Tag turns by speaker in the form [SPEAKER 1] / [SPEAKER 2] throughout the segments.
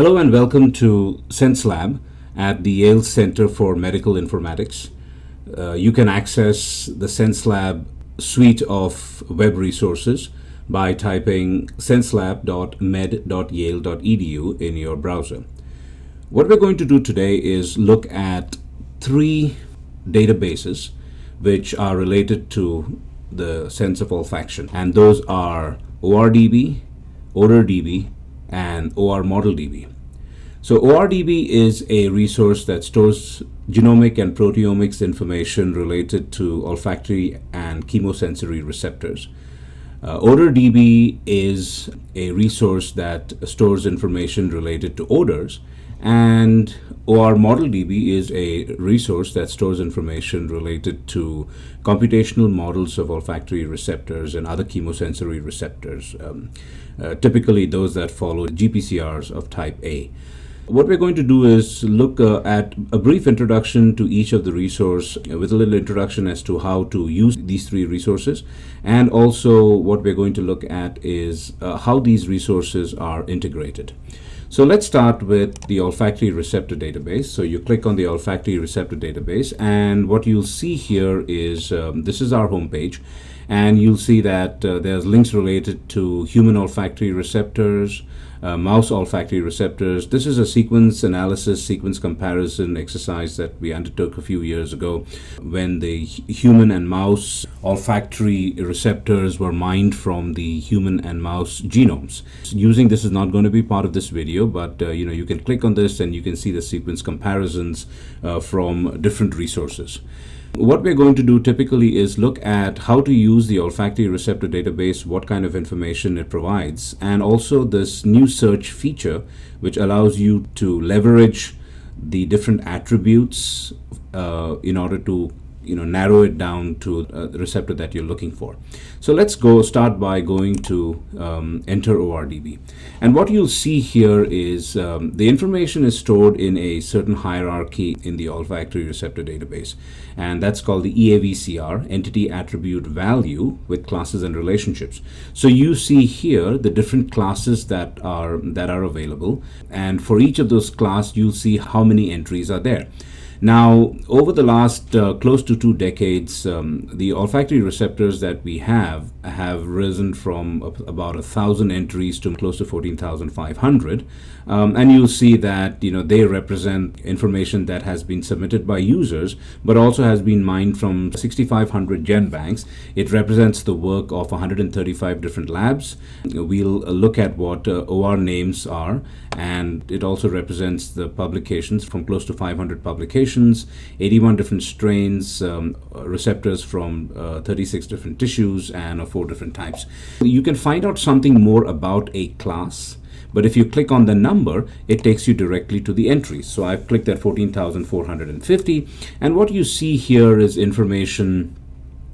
[SPEAKER 1] Hello and welcome to Sense Lab at the Yale Center for Medical Informatics. You can access the Sense Lab suite of web resources by typing senselab.med.yale.edu in your browser. What we're going to do today is look at three databases which are related to the sense of olfaction, and those are ORDB, OdorDB, and OR Model DB. So ORDB is a resource that stores genomic and proteomics information related to olfactory and chemosensory receptors. OdorDB is a resource that stores information related to odors, and OR Model DB is a resource that stores information related to computational models of olfactory receptors and other chemosensory receptors, typically those that follow GPCRs of type A. What we're going to do is look at a brief introduction to each of the resource with a little introduction as to how to use these three resources, and also what we're going to look at is how these resources are integrated. So let's start with the olfactory receptor database. So you click on the olfactory receptor database, and what you'll see here is this is our homepage, and you'll see that there's links related to human olfactory receptors, mouse olfactory receptors. This is a sequence analysis, sequence comparison exercise that we undertook a few years ago when the human and mouse olfactory receptors were mined from the human and mouse genomes. So using this is not going to be part of this video, but you can click on this and you can see the sequence comparisons from different resources. What we're going to do typically is look at how to use the olfactory receptor database, what kind of information it provides, and also this new search feature which allows you to leverage the different attributes in order to narrow it down to the receptor that you're looking for. So let's start by going to enter ORDB. And what you'll see here is the information is stored in a certain hierarchy in the olfactory receptor database. And that's called the EAVCR, Entity Attribute Value, with classes and relationships. So you see here the different classes that are available. And for each of those classes, you'll see how many entries are there. Now, over the last close to 2 decades, the olfactory receptors that we have risen from about 1,000 entries to close to 14,500. And you'll see that they represent information that has been submitted by users, but also has been mined from 6,500 GenBanks. It represents the work of 135 different labs. We'll look at what OR names are, and it also represents the publications from close to 500 publications, 81 different strains, receptors from 36 different tissues, and of 4 different types. You can find out something more about a class, but if you click on the number, it takes you directly to the entries. So I've clicked at 14,450, and what you see here is information.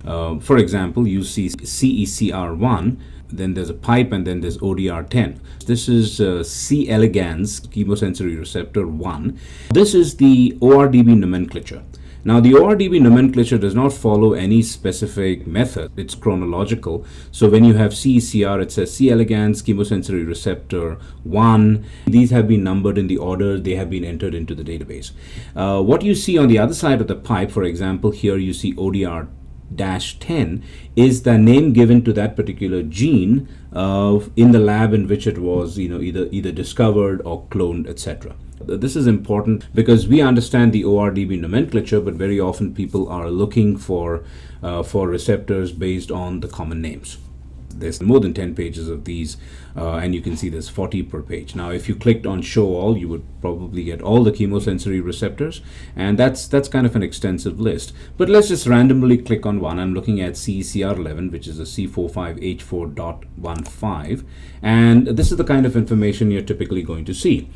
[SPEAKER 1] For example, you see CECR1, then there's a pipe, and then there's ODR10. This is C. elegans, chemosensory receptor 1. This is the ORDB nomenclature. Now, the ORDB nomenclature does not follow any specific method. It's chronological. So when you have CECR, it says C. elegans, chemosensory receptor 1. These have been numbered in the order they have been entered into the database. What you see on the other side of the pipe, for example, here you see ODR-10 is the name given to that particular gene in the lab in which it was either discovered or cloned, etc. This is important because we understand the ORDB nomenclature, but very often people are looking for receptors based on the common names. There's more than 10 pages of these, and you can see there's 40 per page. Now, if you clicked on Show All, you would probably get all the chemosensory receptors, and that's kind of an extensive list. But let's just randomly click on one. I'm looking at CECR11, which is a C45H4.15, and this is the kind of information you're typically going to see.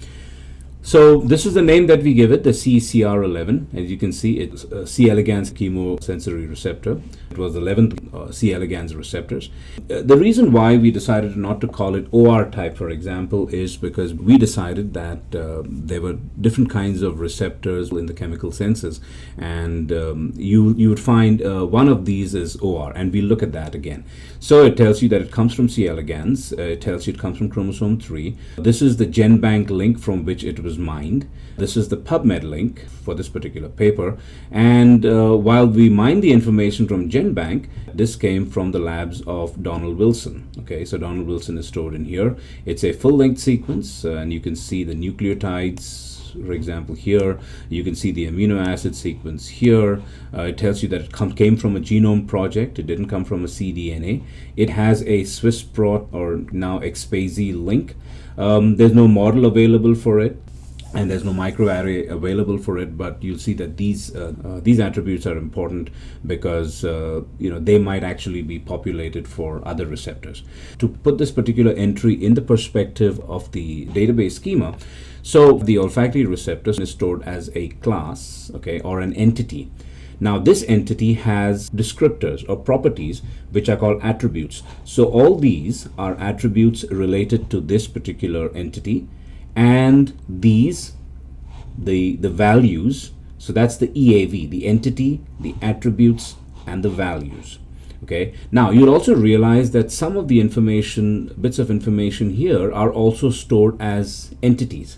[SPEAKER 1] So this is the name that we give it, the CCR11. As you can see, it's C. elegans chemosensory receptor. It was the 11th C. elegans receptors. The reason why we decided not to call it OR type, for example, is because we decided that there were different kinds of receptors in the chemical senses, and you would find one of these is OR, and we'll look at that again. So it tells you that it comes from C. elegans. It tells you it comes from chromosome 3. This is the GenBank link from which it was mined. This is the PubMed link for this particular paper. And while we mined the information from GenBank, this came from the labs of Donald Wilson. Okay, so Donald Wilson is stored in here. It's a full-length sequence, and you can see the nucleotides. For example, here you can see the amino acid sequence here. It tells you that it came from a genome project. It didn't come from a cDNA. It has a SwissProt or now XPazy link. There's no model available for it, and there's no microarray available for it, but you'll see that these attributes are important because they might actually be populated for other receptors. To put this particular entry in the perspective of the database schema, so the olfactory receptor is stored as a class, okay, or an entity. Now this entity has descriptors or properties which are called attributes. So all these are attributes related to this particular entity, and these, the values, so that's the EAV, the entity, the attributes, and the values. Okay. Now you'll also realize that some of the information, bits of information here, are also stored as entities.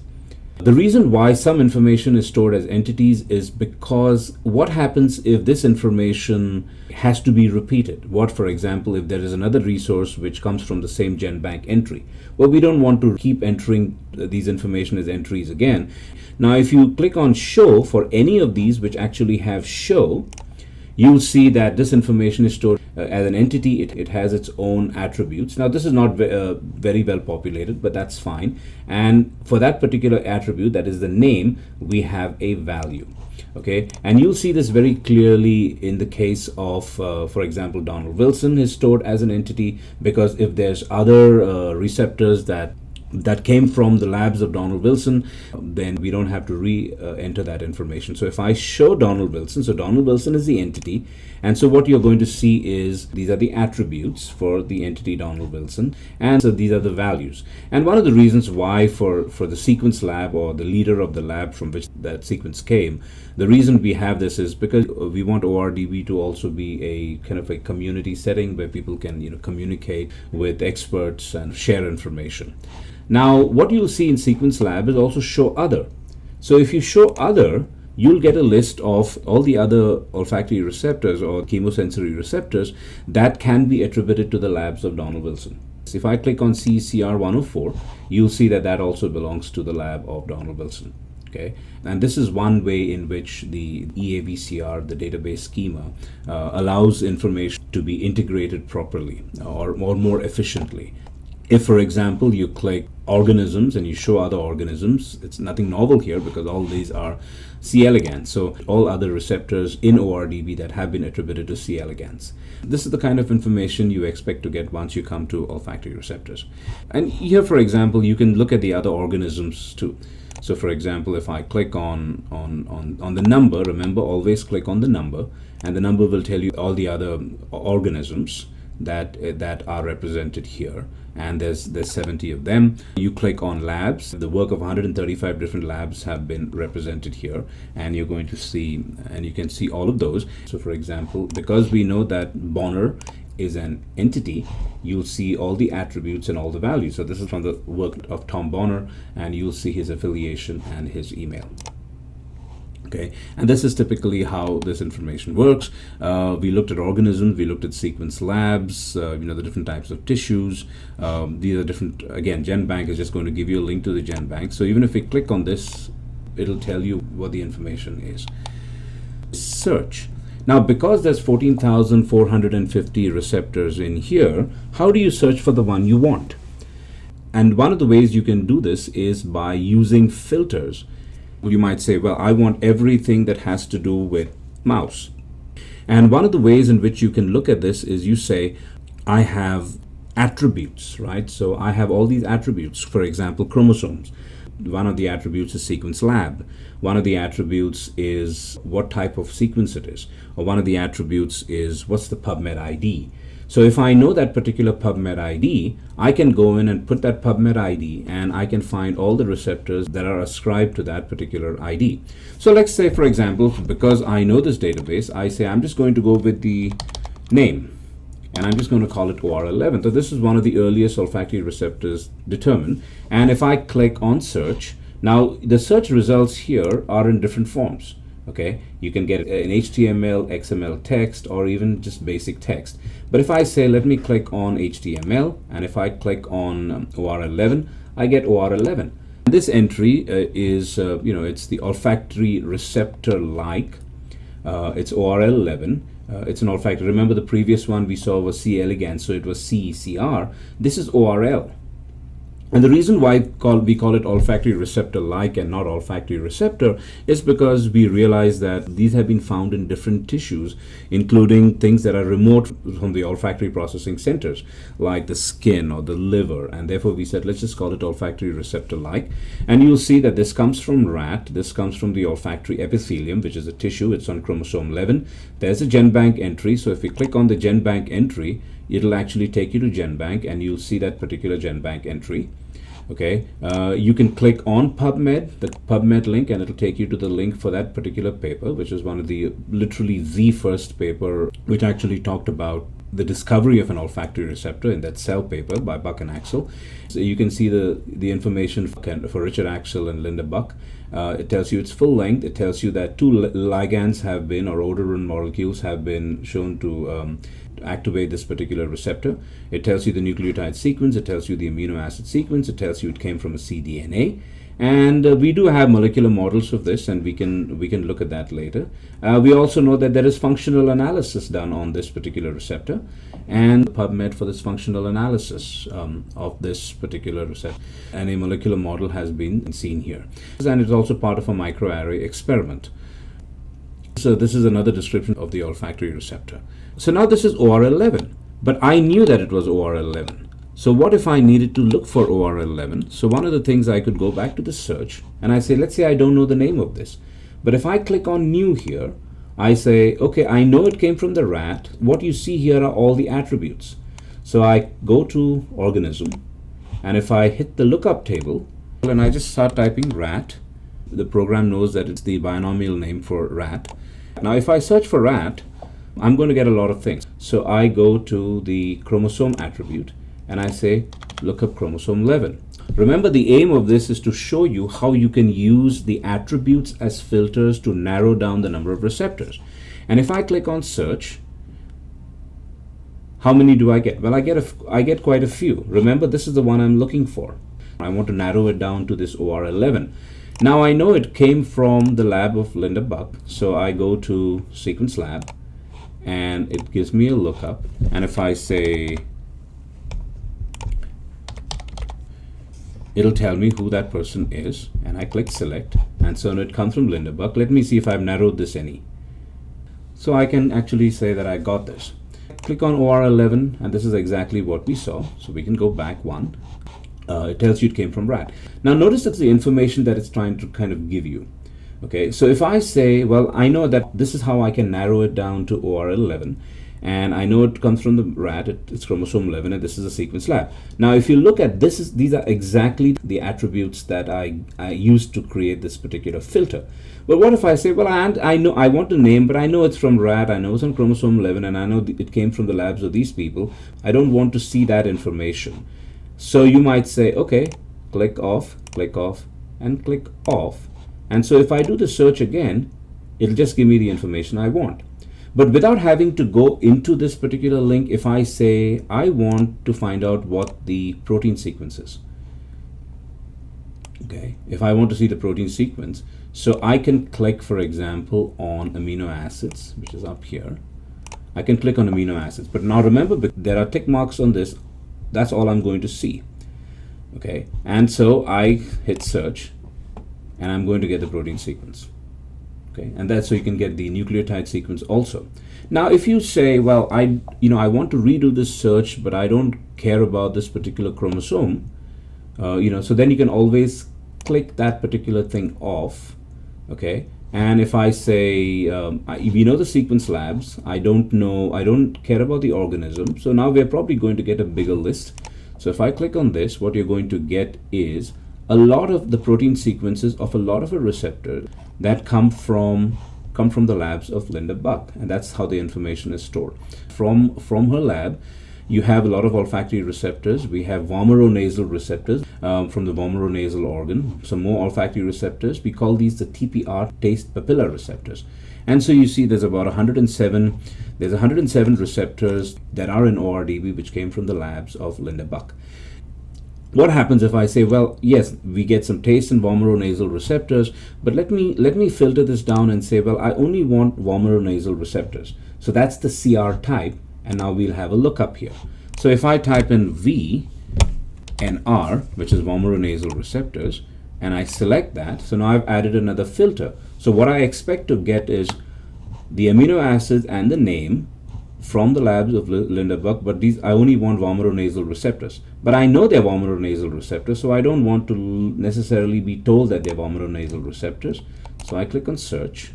[SPEAKER 1] The reason why some information is stored as entities is because what happens if this information has to be repeated? What, for example, if there is another resource which comes from the same GenBank entry? Well, we don't want to keep entering these information as entries again. Now, if you click on show for any of these which actually have show, you'll see that this information is stored as an entity. It has its own attributes. Now this is not very well populated, but that's fine. And for that particular attribute, that is the name, we have a value. Okay, and you'll see this very clearly in the case of, for example, Donald Wilson is stored as an entity, because if there's other receptors that came from the labs of Donald Wilson, then we don't have to re-enter that information. So if I show Donald Wilson, so Donald Wilson is the entity, and so what you're going to see is these are the attributes for the entity Donald Wilson, and so these are the values. And one of the reasons why for the sequence lab, or the leader of the lab from which that sequence came, the reason we have this is because we want ORDB to also be a kind of a community setting where people can communicate with experts and share information. Now, what you'll see in Sequence Lab is also show other. So if you show other, you'll get a list of all the other olfactory receptors or chemosensory receptors that can be attributed to the labs of Donald Wilson. So if I click on CCR104, you'll see that that also belongs to the lab of Donald Wilson. Okay, and this is one way in which the EAVCR, the database schema, allows information to be integrated properly or more efficiently. If, for example, you click organisms and you show other organisms, it's nothing novel here because all these are C. elegans. So all other receptors in ORDB that have been attributed to C. elegans. This is the kind of information you expect to get once you come to olfactory receptors. And here, for example, you can look at the other organisms too. So, for example, if I click on the number, remember, always click on the number, and the number will tell you all the other organisms that are represented here, and there's 70 of them. You click on labs. The work of 135 different labs have been represented here, and you're going to see, and you can see all of those. So, for example, because we know that Bonner is an entity, you'll see all the attributes and all the values. So this is from the work of Tom Bonner, and you'll see his affiliation and his email. Okay, and this is typically how this information works. We looked at organisms, we looked at sequence labs, the different types of tissues. These are different. Again, GenBank is just going to give you a link to the GenBank. So even if we click on this, it'll tell you what the information is. Search. Now, because there's 14,450 receptors in here, how do you search for the one you want? And one of the ways you can do this is by using filters. You might say, well, I want everything that has to do with mouse. And one of the ways in which you can look at this is you say, I have attributes, right? So I have all these attributes, for example, chromosomes. one of the attributes is sequence lab. One of the attributes is what type of sequence it is. Or one of the attributes is what's the PubMed ID. So if I know that particular PubMed ID, I can go in and put that PubMed ID and I can find all the receptors that are ascribed to that particular ID. So let's say, for example, because I know this database, I say I'm just going to go with the name and I'm just going to call it OR11. So this is one of the earliest olfactory receptors determined. And if I click on search, now the search results here are in different forms. Okay, you can get an HTML, XML text, or even just basic text. But if I say, let me click on HTML, and if I click on OR11, I get OR11. This entry is, it's the olfactory receptor like. It's OR11. It's an olfactory. Remember the previous one we saw was C. elegans, so it was CECR. This is ORL. And the reason why we call it olfactory receptor like and not olfactory receptor is because we realize that these have been found in different tissues, including things that are remote from the olfactory processing centers, like the skin or the liver. And therefore we said, let's just call it olfactory receptor like. And you'll see that this comes from rat. This comes from the olfactory epithelium, which is a tissue. It's on chromosome 11. There's a GenBank entry. So if we click on the GenBank entry, it'll actually take you to GenBank and you'll see that particular GenBank entry. Okay, you can click on PubMed, the PubMed link, and it'll take you to the link for that particular paper, which is one of literally the first paper which actually talked about the discovery of an olfactory receptor in that Cell paper by Buck and Axel. So you can see the information for Richard Axel and Linda Buck. It tells you its full length. It tells you that 2 ligands have been, or odorant molecules have been shown to activate this particular receptor. It tells you the nucleotide sequence. It tells you the amino acid sequence. It tells you it came from a cDNA. And we do have molecular models of this, and we can look at that later. We also know that there is functional analysis done on this particular receptor, and PubMed for this functional analysis of this particular receptor, and a molecular model has been seen here. And it's also part of a microarray experiment. So this is another description of the olfactory receptor. So now this is OR11, but I knew that it was OR11. So what if I needed to look for OR11? So one of the things, I could go back to the search and I say, let's say I don't know the name of this. But if I click on new here, I say, okay, I know it came from the rat. What you see here are all the attributes. So I go to organism, and if I hit the lookup table and I just start typing rat, the program knows that it's the binomial name for rat. Now if I search for rat, I'm going to get a lot of things. So I go to the chromosome attribute and I say, look up chromosome 11. Remember, the aim of this is to show you how you can use the attributes as filters to narrow down the number of receptors. And if I click on search, how many do I get? Well, I get quite a few. Remember, this is the one I'm looking for. I want to narrow it down to this OR11. Now I know it came from the lab of Linda Buck, so I go to sequence lab and it gives me a lookup. And if I say, it'll tell me who that person is, and I click select, and so it comes from Linda Buck. Let me see if I've narrowed this any. So I can actually say that I got this. Click on OR11, and this is exactly what we saw. So we can go back one. It tells you it came from rat. Now notice that's the information that it's trying to kind of give you. Okay, so if I say, well, I know that this is how I can narrow it down to OR11, and I know it comes from the rat, it's chromosome 11, and this is a sequence lab. Now if you look at this, these are exactly the attributes that I used to create this particular filter. But what if I say, well, I know I want a name, but I know it's from rat, I know it's on chromosome 11, and I know it came from the labs of these people. I don't want to see that information. So you might say, okay, click off, and click off. And so if I do the search again, it'll just give me the information I want. But without having to go into this particular link, if I say, I want to find out what the protein sequence is. Okay, if I want to see the protein sequence, so I can click, for example, on amino acids, which is up here. I can click on amino acids. But now remember, there are tick marks on this. That's all I'm going to see. Okay, and so I hit search, and I'm going to get the protein sequence. Okay, and that's so you can get the nucleotide sequence also. Now, if you say, well, I want to redo this search, but I don't care about this particular chromosome, so then you can always click that particular thing off, okay, and if I say, we know the sequence labs, I don't care about the organism, so now we're probably going to get a bigger list. So if I click on this, what you're going to get is a lot of the protein sequences of a lot of the receptors that come from the labs of Linda Buck, and that's how the information is stored. From her lab, you have a lot of olfactory receptors. We have vomeronasal receptors from the vomeronasal organ. Some more olfactory receptors. We call these the TPR, taste papilla receptors. And so you see there's about 107. There's 107 receptors that are in ORDB, which came from the labs of Linda Buck. What happens if I say, well, yes, we get some taste and vomeronasal receptors, but let me filter this down and say, well, I only want vomeronasal receptors. So that's the CR type, and now we'll have a lookup here. So if I type in V and R, which is vomeronasal receptors, and I select that, so now I've added another filter. So what I expect to get is the amino acids and the name from the labs of Linda Buck, but these I only want vomeronasal receptors. But I know they're vomeronasal receptors, so I don't want to necessarily be told that they're vomeronasal receptors. So I click on search,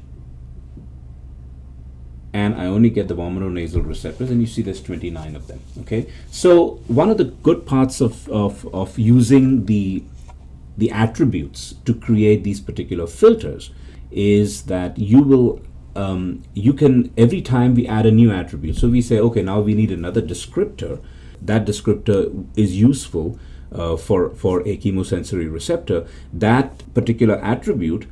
[SPEAKER 1] and I only get the vomeronasal receptors, and you see there's 29 of them. Okay, so one of the good parts of using the attributes to create these particular filters is that you can, every time we add a new attribute, so we say, okay, now we need another descriptor. That descriptor is useful for a chemosensory receptor. That particular attribute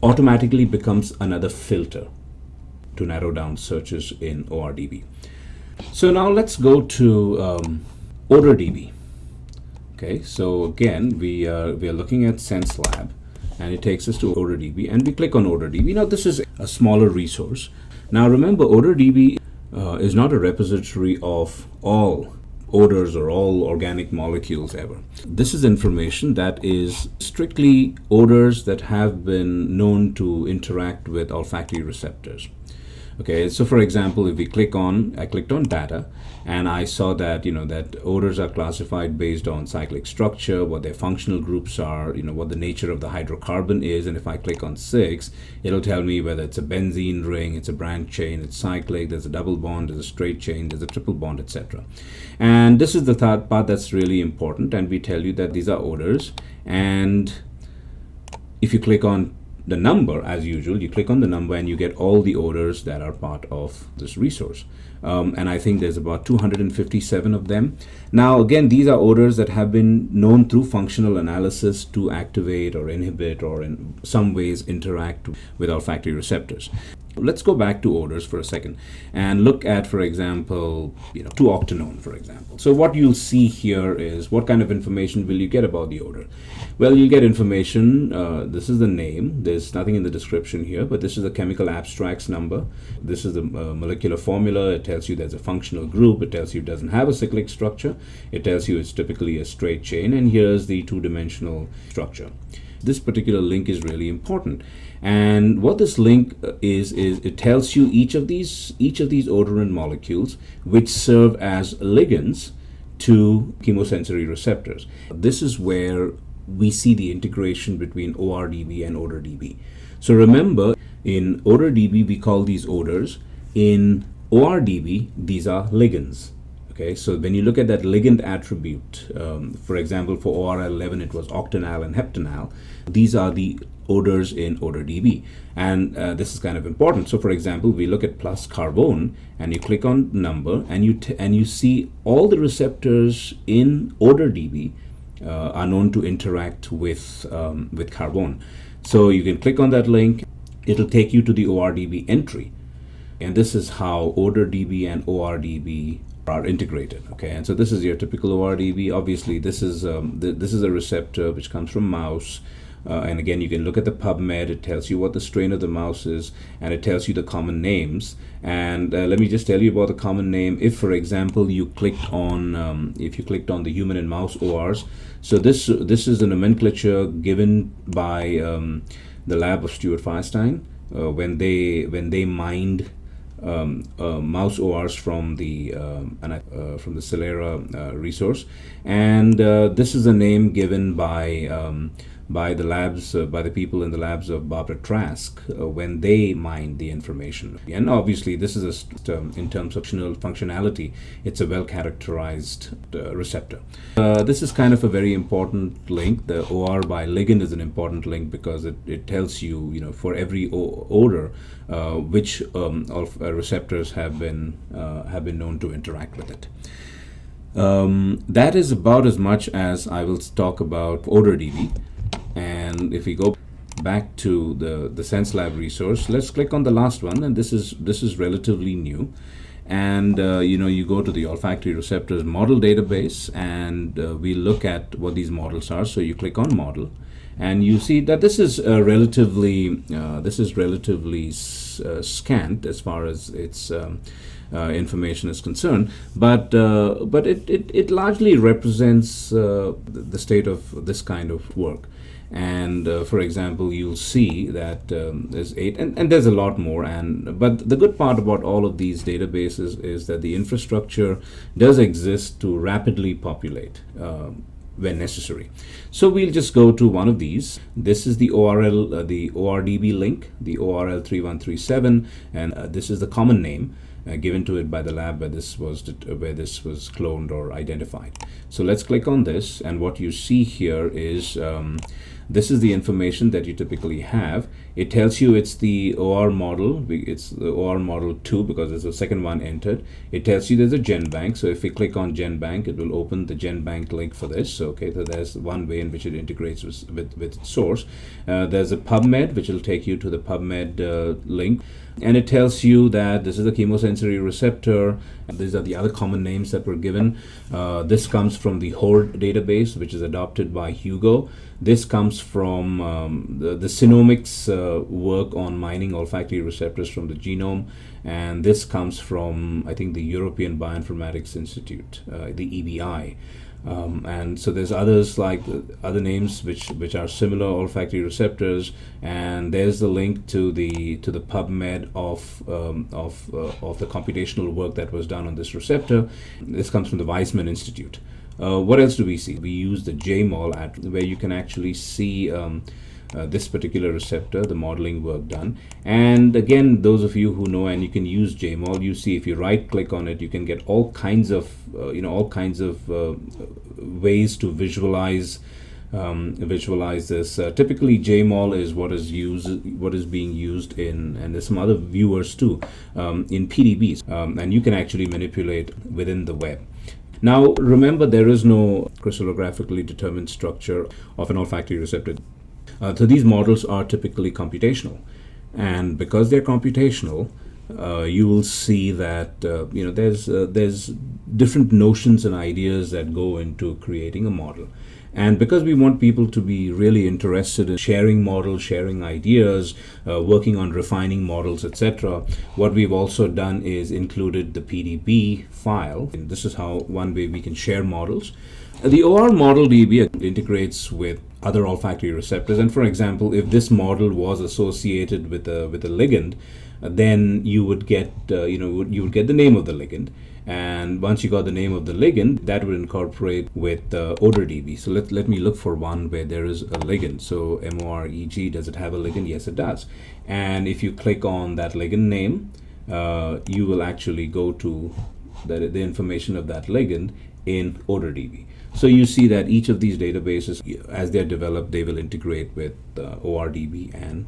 [SPEAKER 1] automatically becomes another filter to narrow down searches in ORDB. So now let's go to ORDB. Okay, so again, we are looking at Sense Lab, and it takes us to ORDB, and we click on ORDB. Now this is a smaller resource. Now remember, ORDB is not a repository of all odors or all organic molecules ever. This is information that is strictly odors that have been known to interact with olfactory receptors. Okay, so for example, if I clicked on data, and I saw that that odors are classified based on cyclic structure, what their functional groups are, what the nature of the hydrocarbon is, and if I click on 6, it'll tell me whether it's a benzene ring, it's a branch chain, it's cyclic, there's a double bond, there's a straight chain, there's a triple bond, etc. And this is the third part that's really important, and we tell you that these are odors, and if you click on the number, as usual, you click on the number and you get all the odors that are part of this resource. And I think there's about 257 of them. Now, again, these are odors that have been known through functional analysis to activate or inhibit or in some ways interact with olfactory receptors. Let's go back to odors for a second and look at, for example, 2-octanone, for example. So what you'll see here is what kind of information will you get about the odor? Well, you'll get information. This is the name. There's nothing in the description here, but this is the chemical abstracts number. This is the molecular formula. It tells you there's a functional group. It tells you it doesn't have a cyclic structure. It tells you it's typically a straight chain, and here's the two-dimensional structure. This particular link is really important, and what this link is it tells you each of these odorant molecules which serve as ligands to chemosensory receptors. This is where we see the integration between ORDB and ORDB. So remember, in ORDB we call these odors. In ORDB, these are ligands. Okay, so when you look at that ligand attribute, for example, for ORL11 it was octanal and heptanal. These are the odors in ORDB, and this is kind of important. So for example, we look at plus carbone, and you click on number, and you see all the receptors in ORDB are known to interact with carbone. So you can click on that link. It'll take you to the ORDB entry, and this is how ORDB and ORDB are integrated. Okay, and so this is your typical ORDB. Obviously, this is a receptor which comes from mouse. And again, you can look at the PubMed. It tells you what the strain of the mouse is, and it tells you the common names. And let me just tell you about the common name. If, for example, you clicked on the human and mouse ORs, so this is a nomenclature given by the lab of Stuart Firestein when they mined mouse ORs from the Celera resource, and this is a name given by by the labs, by the people in the labs of Barbara Trask when they mined the information. And obviously, this is in terms of functionality, it's a well characterized receptor. This is kind of a very important link. The OR by ligand is an important link because it tells you, for every odor, which receptors have been known to interact with it. That is about as much as I will talk about OdorDB. And if we go back to the SenseLab resource, let's click on the last one, and this is relatively new. And you go to the olfactory receptors model database, and we look at what these models are. So you click on model, and you see that this is relatively scant as far as its information is concerned, but it largely represents the state of this kind of work. And for example, you'll see that there's 8, and there's a lot more. But the good part about all of these databases is that the infrastructure does exist to rapidly populate when necessary. So we'll just go to one of these. This is the ORL, the ORDB link, the ORL 3137, and this is the common name given to it by the lab where this was cloned or identified. So let's click on this, and what you see here is this is the information that you typically have. It tells you it's the OR model. It's the OR model 2 because it's the second one entered. It tells you there's a GenBank. So if we click on GenBank, it will open the GenBank link for this. Okay, so there's one way in which it integrates with its source. There's a PubMed, which will take you to the PubMed link. And it tells you that this is a chemosensory receptor. These are the other common names that were given. This comes from the HORD database, which is adopted by Hugo. This comes from the Synomics work on mining olfactory receptors from the genome. And this comes from, I think, the European Bioinformatics Institute, the EBI. And so there's others like other names which are similar olfactory receptors, and there's the link to the PubMed of the computational work that was done on this receptor. This comes from the Weizmann Institute. What else do we see? We use the JMOL where you can actually see this particular receptor, the modeling work done. And again, those of you who know and you can use JMOL, you see if you right click on it, you can get all kinds of ways to visualize this. Typically JMOL is what is being used in, and there's some other viewers too, in PDBs, and you can actually manipulate within the web. Now remember, there is no crystallographically determined structure of an olfactory receptor. So these models are typically computational, and because they're computational, you will see that there's different notions and ideas that go into creating a model. And because we want people to be really interested in sharing models, sharing ideas, working on refining models, etc., what we've also done is included the PDB file. And this is how one way we can share models. The OR model DB integrates with other olfactory receptors, and for example, if this model was associated with a ligand, then you would get you would get the name of the ligand, and once you got the name of the ligand, that would incorporate with OdorDB. So let me look for one where there is a ligand. So MOREG, does it have a ligand? Yes, it does. And if you click on that ligand name, you will actually go to the information of that ligand in OdorDB. So you see that each of these databases, as they're developed, they will integrate with ORDB and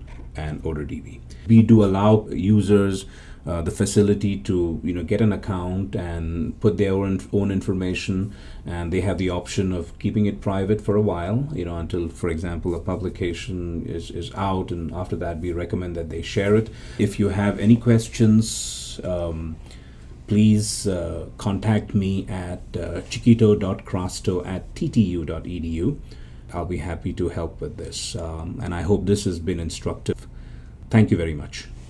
[SPEAKER 1] OdorDB. We do allow users the facility to get an account and put their own information, and they have the option of keeping it private for a while, until, for example, a publication is out, and after that we recommend that they share it. If you have any questions, please contact me at chiquito.crasto@ttu.edu. I'll be happy to help with this, and I hope this has been instructive. Thank you very much.